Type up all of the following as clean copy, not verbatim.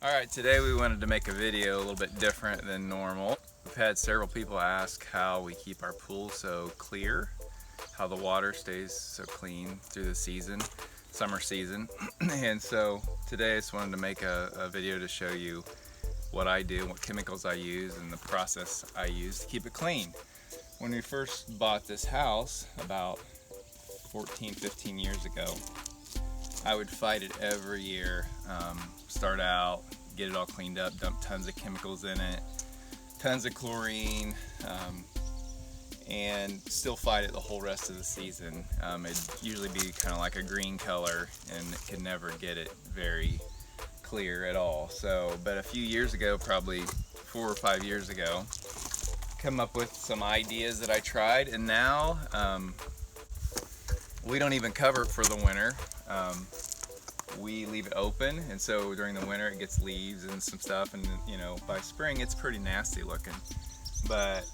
Alright, today we wanted to make a video a little bit different than normal. We've had several people ask how we keep our pool so clear, how the water stays so clean through the season, summer season. And so today I just wanted to make a video to show you what I do, what chemicals I use, and the process I use to keep it clean. When we first bought this house about 15 years ago, I would fight it every year. Start out, get it all cleaned up, dump tons of chemicals in it, tons of chlorine, and still fight it the whole rest of the season. It'd usually be kind of like a green color, and it could never get it very clear at all. So, but a few years ago, probably 4 or 5 years ago, come up with some ideas that I tried, and now we don't even cover it for the winter. We leave it open, and so during the winter it gets leaves and some stuff, and you know, by spring it's pretty nasty looking. But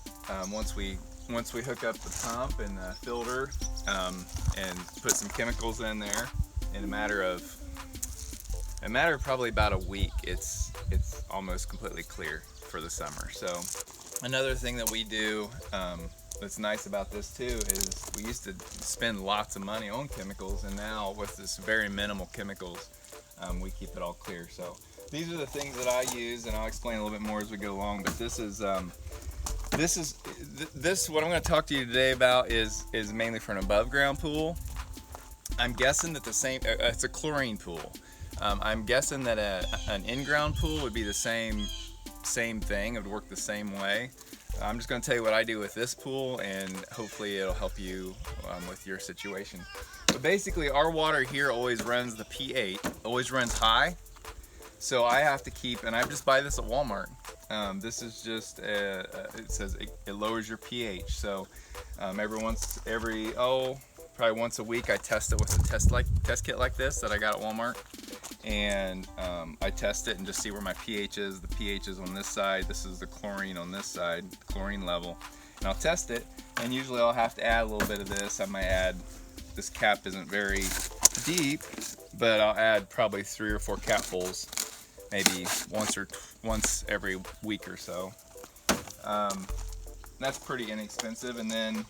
once we hook up the pump and the filter and put some chemicals in there, in a matter of probably about a week, it's almost completely clear for the summer. So another thing that we do that's nice about this too is we used to spend lots of money on chemicals, and now with this very minimal chemicals, we keep it all clear. So these are the things that I use, and I'll explain a little bit more as we go along. But this what I'm going to talk to you today about is mainly for an above ground pool. I'm guessing that it's a chlorine pool. I'm guessing that an in-ground pool would be the same thing. It would work the same way. I'm just going to tell you what I do with this pool, and hopefully it'll help you with your situation. But basically, our water here always runs the pH, always runs high. So I have to keep, and I just buy this at Walmart. This is just it says it lowers your pH. So probably once a week I test it with a test kit like this that I got at Walmart, and I test it and just see where my pH is. The pH is on this side. This is the chlorine on this side, chlorine level, and I'll test it. And usually I'll have to add a little bit of this. I might add, this cap isn't very deep, but I'll add probably 3 or 4 capfuls, maybe once every week or so. That's pretty inexpensive. And then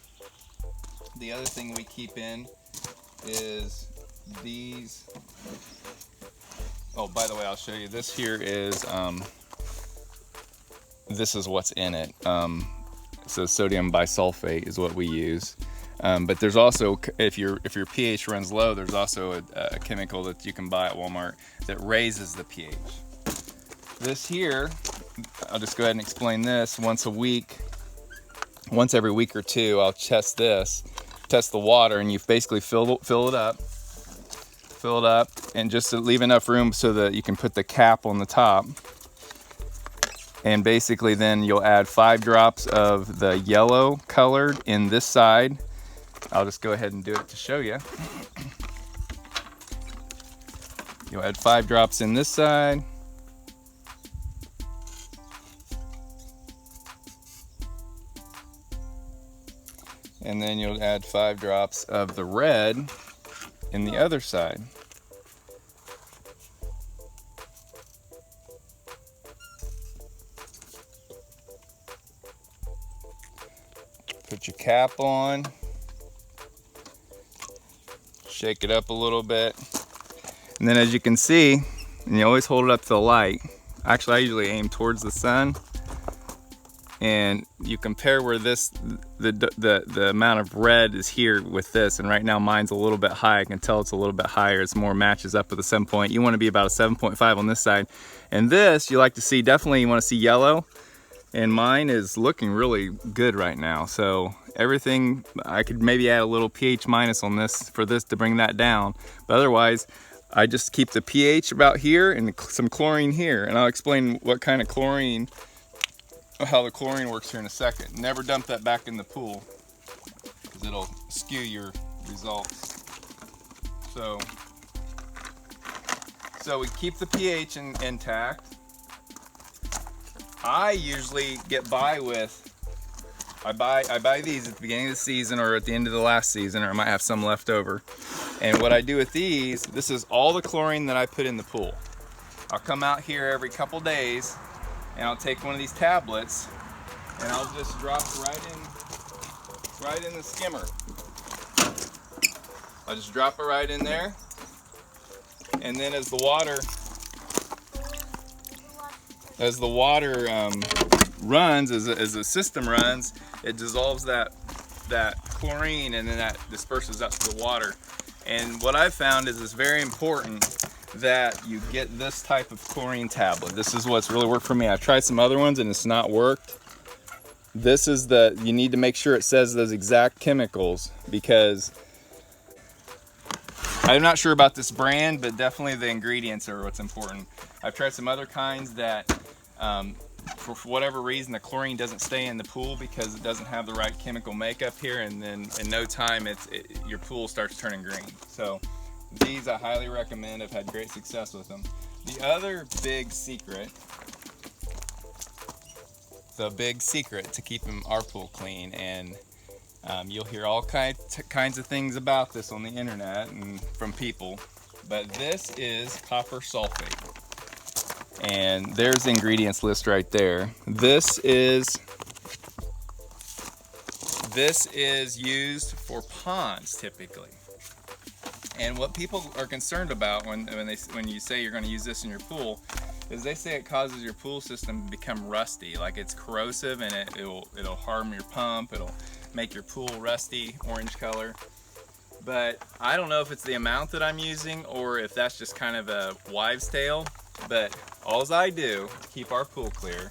the other thing we keep in is these. Oh, by the way, I'll show you. This here is this is what's in it. So sodium bisulfate is what we use. But there's also, if your pH runs low, there's also a chemical that you can buy at Walmart that raises the pH. This here, I'll just go ahead and explain this. Once every week or two, I'll test the water, and you basically fill it up, and just to leave enough room so that you can put the cap on the top. And basically then you'll add 5 drops of the yellow colored in this side. I'll just go ahead and do it to show you. You'll add 5 drops in this side. And then you'll add 5 drops of the red in the other side. Put your cap on, shake it up a little bit, and then as you can see, and you always hold it up to the light. Actually, I usually aim towards the sun, and you compare where the amount of red is here with this, and right now mine's a little bit high. I can tell it's a little bit higher. It's more matches up with a 7 point. You want to be about a 7.5 on this side, and this you like to see, definitely you want to see yellow, and mine is looking really good right now. So everything, I could maybe add a little pH minus on this for this to bring that down, but otherwise I just keep the pH about here and some chlorine here, and I'll explain what kind of chlorine, how the chlorine works here in a second. Never dump that back in the pool because it'll skew your results. So we keep the pH intact. I usually get by with, I buy these at the beginning of the season or at the end of the last season, or I might have some left over. And what I do with these, this is all the chlorine that I put in the pool. I'll come out here every couple days and I'll take one of these tablets and I'll just drop right in the skimmer. I'll just drop it right in there, and then as the water runs, as the system runs, it dissolves that chlorine, and then that disperses up to the water. And what I've found is it's very important that you get this type of chlorine tablet. This is what's really worked for me. I've tried some other ones and it's not worked. This is you need to make sure it says those exact chemicals, because I'm not sure about this brand, but definitely the ingredients are what's important. I've tried some other kinds that for whatever reason the chlorine doesn't stay in the pool because it doesn't have the right chemical makeup here, and then in no time your pool starts turning green. So these I highly recommend. I've had great success with them. The other big secret, to keeping our pool clean, and you'll hear all kinds of things about this on the internet and from people, but this is copper sulfate. And there's the ingredients list right there. This is used for ponds typically. And what people are concerned about when you say you're going to use this in your pool is they say it causes your pool system to become rusty, like it's corrosive, and it'll harm your pump, it'll make your pool rusty, orange color. But I don't know if it's the amount that I'm using or if that's just kind of a wives' tale, but all I do to keep our pool clear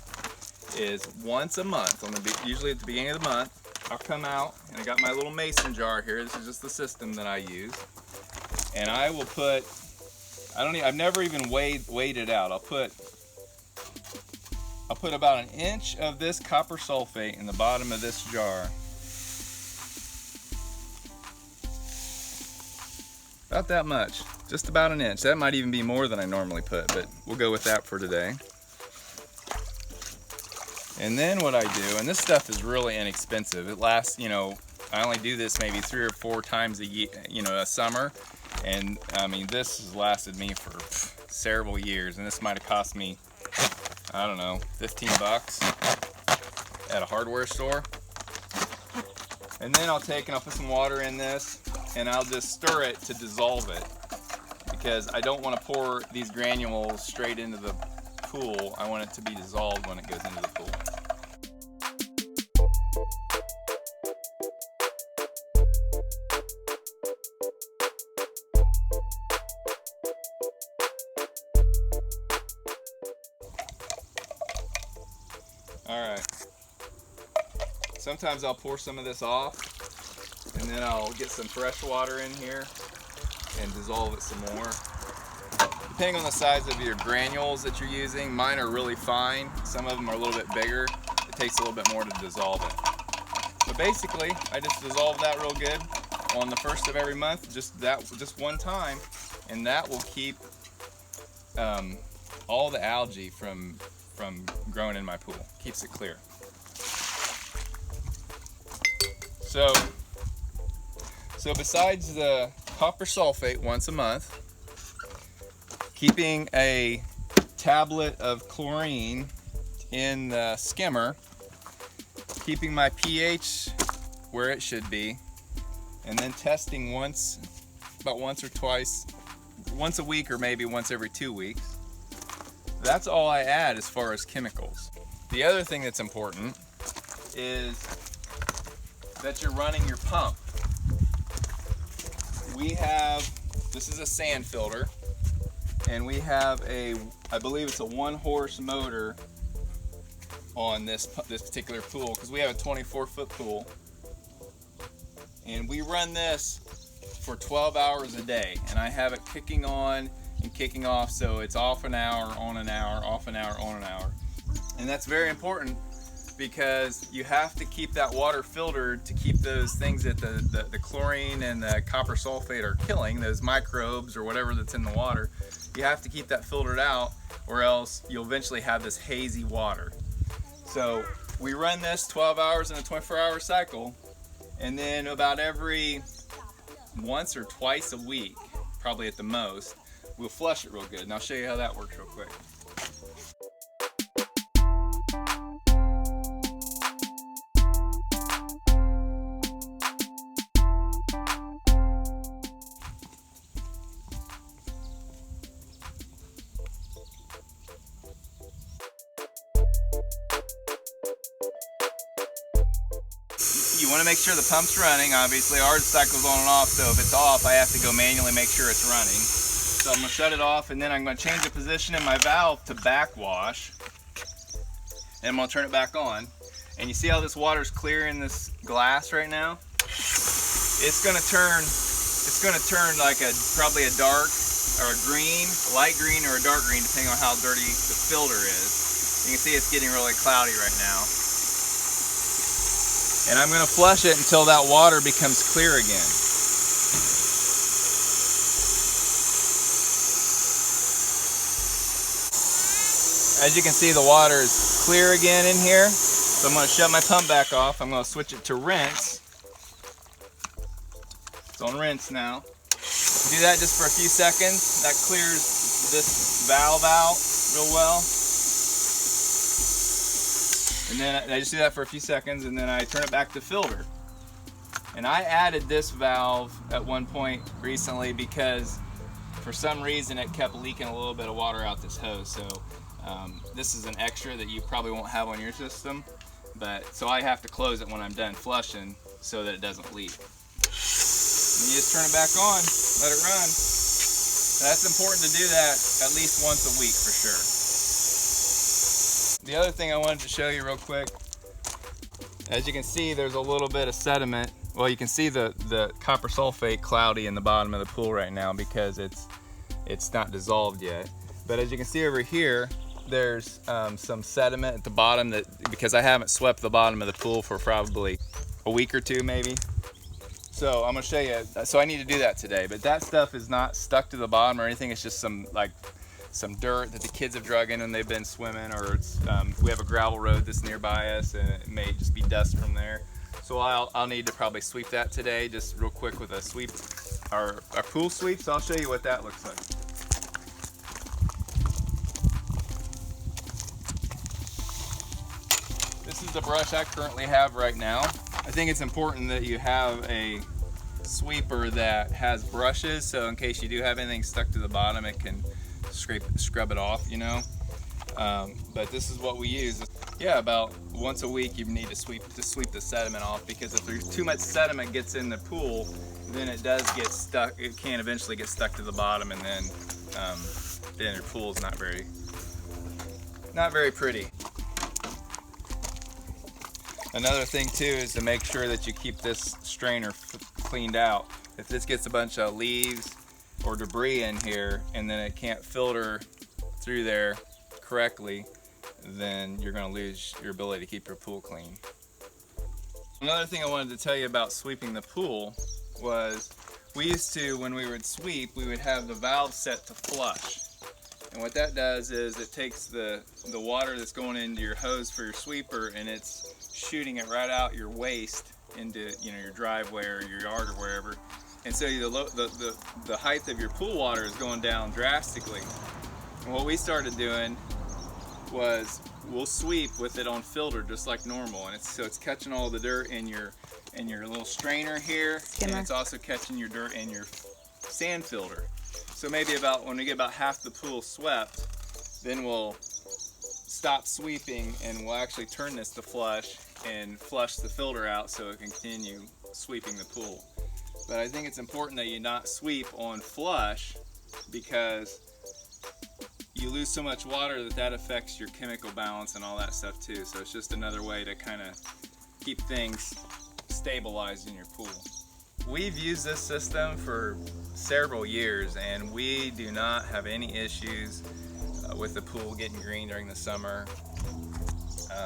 is once a month, usually at the beginning of the month, I'll come out and I got my little mason jar here. This is just the system that I use. And I will put, I've never even weighed it out. I'll put about an inch of this copper sulfate in the bottom of this jar. About that much, just about an inch. That might even be more than I normally put, but we'll go with that for today. And then what I do, and this stuff is really inexpensive. It lasts, I only do this maybe 3 or 4 times a year, a summer. And I mean, this has lasted me for several years, and this might have cost me, I don't know, 15 bucks at a hardware store. And then I'll put some water in this, and I'll just stir it to dissolve it, because I don't want to pour these granules straight into the pool. I want it to be dissolved when it goes into the pool. Alright, sometimes I'll pour some of this off, and then I'll get some fresh water in here and dissolve it some more. Depending on the size of your granules that you're using, mine are really fine. Some of them are a little bit bigger. It takes a little bit more to dissolve it. But basically, I just dissolve that real good on the first of every month, just one time, and that will keep all the algae from growing in my pool. Keeps it clear. So besides the copper sulfate once a month, keeping a tablet of chlorine in the skimmer, keeping my pH where it should be, and then testing about once or twice, once a week or maybe once every 2 weeks. That's all I add as far as chemicals. The other thing that's important is that you're running your pump. This is a sand filter, and we have I believe it's a 1-horse motor on this particular pool, because we have a 24-foot pool, and we run this for 12 hours a day, and I have it kicking on and kicking off, so it's off an hour, on an hour, off an hour, on an hour. And that's very important, because you have to keep that water filtered to keep those things that the chlorine and the copper sulfate are killing, those microbes or whatever that's in the water. You have to keep that filtered out, or else you'll eventually have this hazy water. So we run this 12 hours in a 24-hour cycle, and then about every once or twice a week, probably at the most, we'll flush it real good. And I'll show you how that works real quick. You want to make sure the pump's running. Obviously ours cycles on and off, so if it's off I have to go manually make sure it's running. So I'm going to shut it off, and then I'm going to change the position in my valve to backwash, and I'm going to turn it back on. And you see how this water's clear in this glass right now? It's going to turn like probably a dark or a green, light green or a dark green, depending on how dirty the filter is. You can see it's getting really cloudy right now. And I'm going to flush it until that water becomes clear again. As you can see, the water is clear again in here. So I'm going to shut my pump back off. I'm going to switch it to rinse. It's on rinse now. Do that just for a few seconds. That clears this valve out real well. And then I just do that for a few seconds, and then I turn it back to filter. And I added this valve at one point recently because for some reason it kept leaking a little bit of water out this hose. So this is an extra that you probably won't have on your system, but so I have to close it when I'm done flushing so that it doesn't leak. And you just turn it back on, let it run. That's important to do that at least once a week for sure. The other thing I wanted to show you real quick, as you can see, there's a little bit of sediment. Well, you can see the copper sulfate cloudy in the bottom of the pool right now because it's not dissolved yet. But as you can see over here, there's some sediment at the bottom because I haven't swept the bottom of the pool for probably a week or two maybe. So I'm gonna show you, so I need to do that today, but that stuff is not stuck to the bottom or anything. It's just some dirt that the kids have drug in when they've been swimming, or it's, we have a gravel road that's nearby us and it may just be dust from there. So I'll need to probably sweep that today, just real quick with a sweep, our pool sweep. So I'll show you what that looks like. This is the brush I currently have right now. I think it's important that you have a sweeper that has brushes, so in case you do have anything stuck to the bottom, it can scrub it off, you know. But this is what we use. Yeah, about once a week you need to sweep the sediment off, because if there's too much sediment gets in the pool, then it does get stuck. It can eventually get stuck to the bottom, and then your pool's not very pretty. Another thing too is to make sure that you keep this strainer cleaned out. If this gets a bunch of leaves or debris in here and then it can't filter through there correctly, then you're going to lose your ability to keep your pool clean. Another thing I wanted to tell you about sweeping the pool was we used to, when we would sweep, we would have the valve set to flush. And what that does is it takes the water that's going into your hose for your sweeper and it's shooting it right out your waste into, you know, your driveway or your yard or wherever. And so the height of your pool water is going down drastically. And what we started doing was we'll sweep with it on filter just like normal, and so it's catching all the dirt in your little strainer here, and it's also catching your dirt in your sand filter. So maybe when we get about half the pool swept, then we'll stop sweeping and we'll actually turn this to flush and flush the filter out so it can continue sweeping the pool. But I think it's important that you not sweep on flush, because you lose so much water that affects your chemical balance and all that stuff too. So it's just another way to kind of keep things stabilized in your pool. We've used this system for several years and we do not have any issues with the pool getting green during the summer.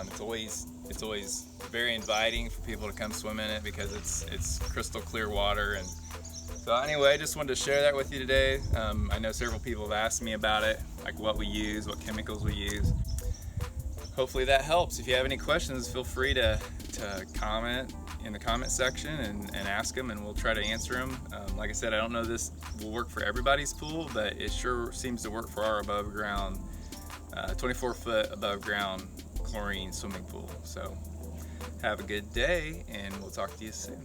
It's always very inviting for people to come swim in it because it's crystal clear water. And so anyway, I just wanted to share that with you today. I know several people have asked me about it, like what we use, what chemicals we use. Hopefully that helps. If you have any questions, feel free to comment in the comment section and ask them, and we'll try to answer them. Like I said, I don't know this will work for everybody's pool, but it sure seems to work for our above ground, 24-foot above ground chlorine swimming pool. So have a good day, and we'll talk to you soon.